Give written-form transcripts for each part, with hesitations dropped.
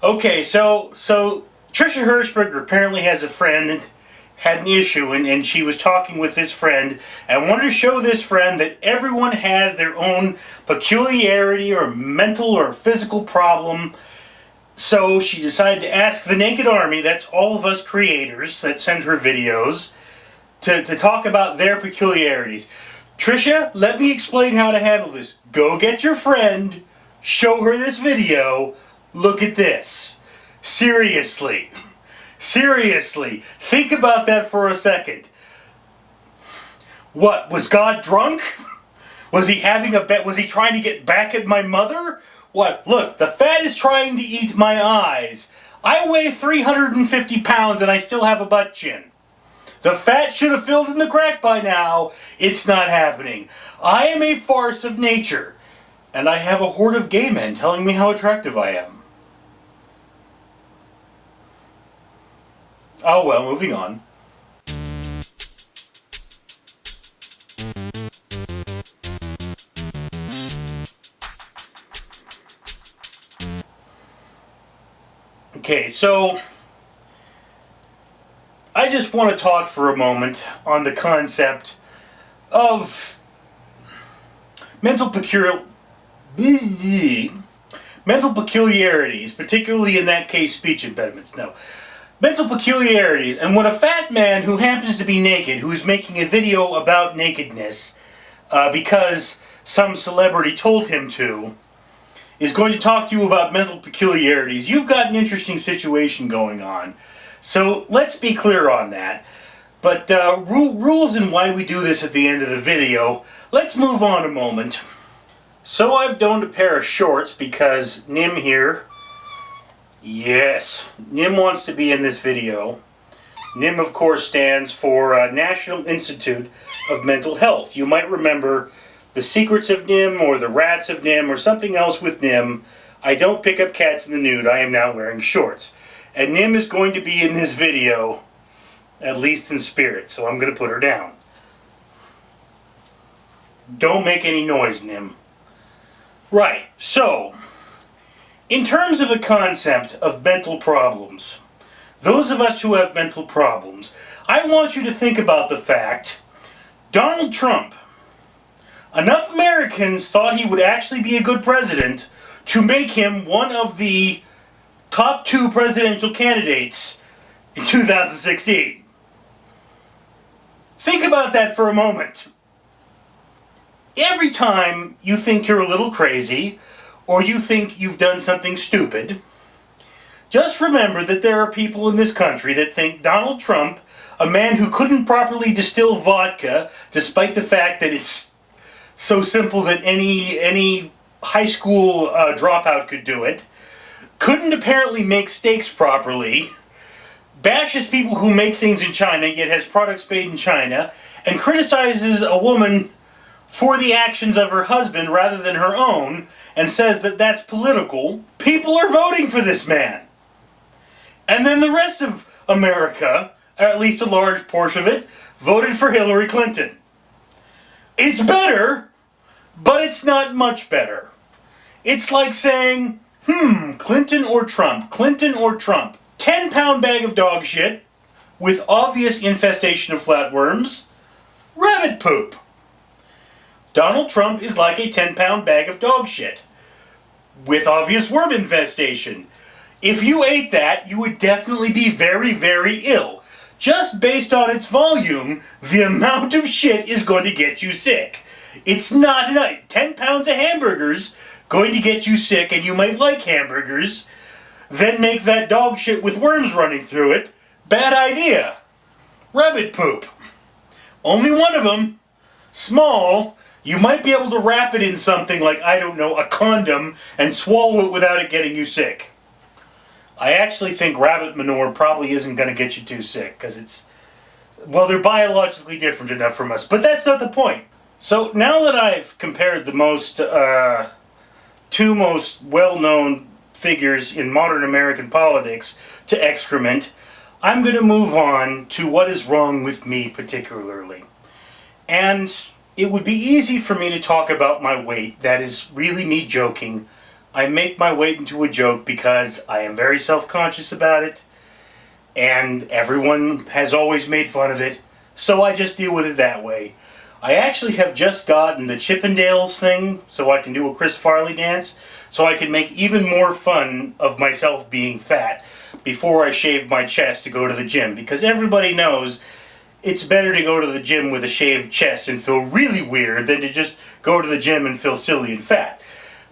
Okay, so Trisha Hershberger apparently has a friend that had an issue, and she was talking with this friend and wanted to show this friend that everyone has their own peculiarity or mental or physical problem. So she decided to ask the Naked Army, that's all of us creators that send her videos, to talk about their peculiarities. Trisha, let me explain how to handle this. Go get your friend, show her this video, look at this. Seriously. Seriously. Think about that for a second. What, was God drunk? Was he having a bet? Was he trying to get back at my mother? What, look, the fat is trying to eat my eyes. I weigh 350 pounds and I still have a butt chin. The fat should have filled in the crack by now. It's not happening. I am a farce of nature. And I have a horde of gay men telling me how attractive I am. Oh well, moving on. Okay, so I just want to talk for a moment on the concept of mental peculiarities, particularly in that case speech impediments. No. Mental peculiarities, and when a fat man who happens to be naked, who's making a video about nakedness because some celebrity told him to, is going to talk to you about mental peculiarities, you've got an interesting situation going on. So let's be clear on that. But rules and why we do this at the end of the video, let's move on a moment. So I've donned a pair of shorts because Nim here, yes, Nim wants to be in this video. Nim, of course, stands for National Institute of Mental Health. You might remember The Secrets of Nim or The Rats of Nim or something else with Nim. I don't pick up cats in the nude. I am now wearing shorts. And Nim is going to be in this video, at least in spirit, so I'm going to put her down. Don't make any noise, Nim. Right, so, in terms of the concept of mental problems, those of us who have mental problems, I want you to think about the fact, Donald Trump, enough Americans thought he would actually be a good president to make him one of the top 2 presidential candidates in 2016. Think about that for a moment. Every time you think you're a little crazy, or you think you've done something stupid, just remember that there are people in this country that think Donald Trump, a man who couldn't properly distill vodka, despite the fact that it's so simple that any high school dropout could do it, couldn't apparently make steaks properly, bashes people who make things in China, yet has products made in China, and criticizes a woman for the actions of her husband rather than her own, and says that that's political. People are voting for this man. And then the rest of America, or at least a large portion of it, voted for Hillary Clinton. It's better, but it's not much better. It's like saying, Clinton or Trump? Clinton or Trump? 10-pound bag of dog shit with obvious infestation of flatworms, rabbit poop. Donald Trump is like a 10-pound bag of dog shit with obvious worm infestation. If you ate that, you would definitely be very, very ill. Just based on its volume, the amount of shit is going to get you sick. It's not enough. 10 pounds of hamburgers going to get you sick, and you might like hamburgers. Then make that dog shit with worms running through it. Bad idea. Rabbit poop. Only one of them. Small. You might be able to wrap it in something like, I don't know, a condom, and swallow it without it getting you sick. I actually think rabbit manure probably isn't going to get you too sick, because it's, well, they're biologically different enough from us, but that's not the point. So now that I've compared the two most well-known figures in modern American politics to excrement, I'm going to move on to what is wrong with me particularly. And it would be easy for me to talk about my weight. That is really me joking. I make my weight into a joke because I am very self-conscious about it, and everyone has always made fun of it, so I just deal with it that way. I actually have just gotten the Chippendales thing, so I can do a Chris Farley dance, so I can make even more fun of myself being fat before I shave my chest to go to the gym, because everybody knows it's better to go to the gym with a shaved chest and feel really weird than to just go to the gym and feel silly and fat.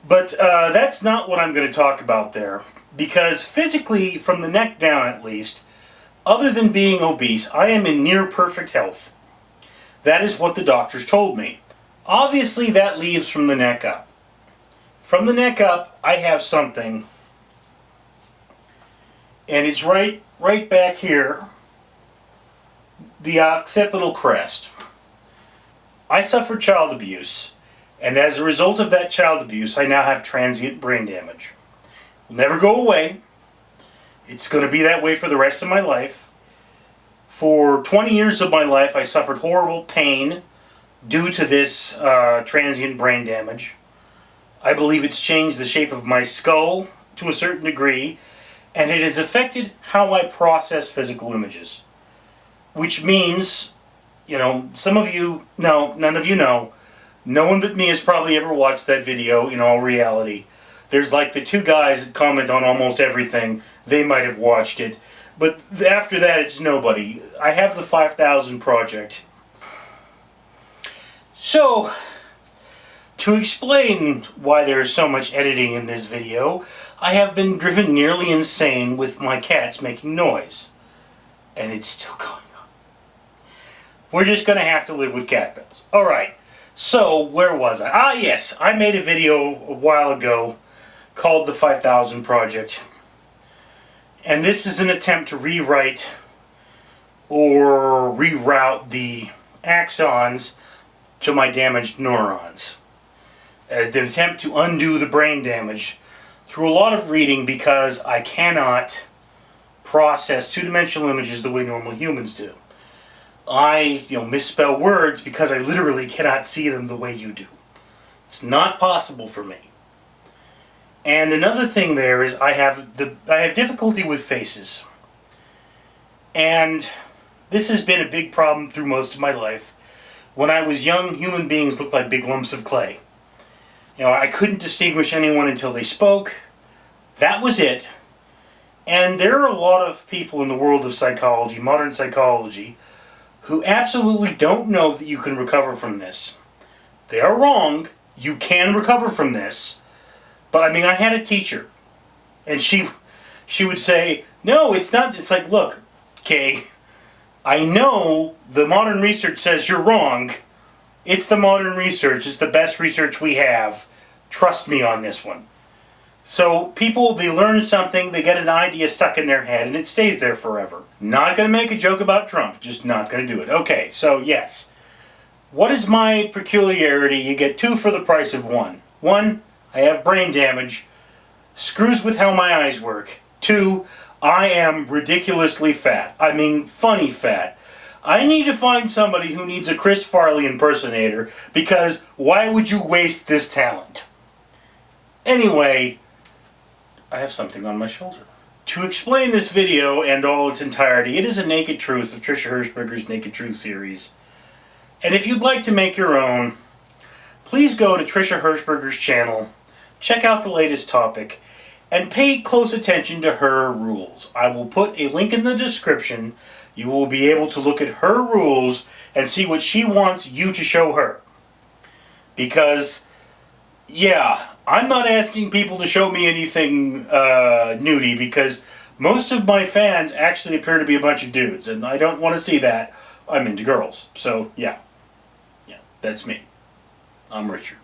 But that's not what I'm going to talk about there, because physically, from the neck down at least, other than being obese, I am in near perfect health. That is what the doctors told me. Obviously, that leaves from the neck up. From the neck up, I have something, and it's right back here, the occipital crest. I suffered child abuse, and as a result of that child abuse, I now have transient brain damage. It'll never go away. It's going to be that way for the rest of my life. For 20 years of my life, I suffered horrible pain due to this transient brain damage. I believe it's changed the shape of my skull to a certain degree, and it has affected how I process physical images. Which means, you know, some of you know, none of you know, no one but me has probably ever watched that video in all reality. There's like the two guys that comment on almost everything. They might have watched it. But after that, it's nobody. I have the 5,000 project. So, to explain why there is so much editing in this video, I have been driven nearly insane with my cats making noise. And it's still going on. We're just going to have to live with cat bills. Alright, so where was I? Ah yes, I made a video a while ago called the 5,000 Project. And this is an attempt to rewrite or reroute the axons to my damaged neurons. An attempt to undo the brain damage through a lot of reading, because I cannot process two-dimensional images the way normal humans do. I, misspell words because I literally cannot see them the way you do. It's not possible for me. And another thing there is I have difficulty with faces. And this has been a big problem through most of my life. When I was young, human beings looked like big lumps of clay. I couldn't distinguish anyone until they spoke. That was it. And there are a lot of people in the world of psychology, modern psychology, who absolutely don't know that you can recover from this. They are wrong. You can recover from this. But I had a teacher, and she would say, no, it's not. It's like, look, okay, I know the modern research says you're wrong. It's the modern research. It's the best research we have. Trust me on this one. So people, they learn something, they get an idea stuck in their head, and it stays there forever. Not going to make a joke about Trump. Just not going to do it. Okay, so yes. What is my peculiarity? You get two for the price of one. One, I have brain damage. Screws with how my eyes work. Two, I am ridiculously fat. Funny fat. I need to find somebody who needs a Chris Farley impersonator, because why would you waste this talent? Anyway, I have something on my shoulder. To explain this video and all its entirety, it is a Naked Truth of Trisha Hershberger's Naked Truth series. And if you'd like to make your own, please go to Trisha Hershberger's channel, check out the latest topic, and pay close attention to her rules. I will put a link in the description. You will be able to look at her rules and see what she wants you to show her. Because, yeah, I'm not asking people to show me anything nudie, because most of my fans actually appear to be a bunch of dudes, and I don't want to see that. I'm into girls. So, yeah, that's me. I'm Richard.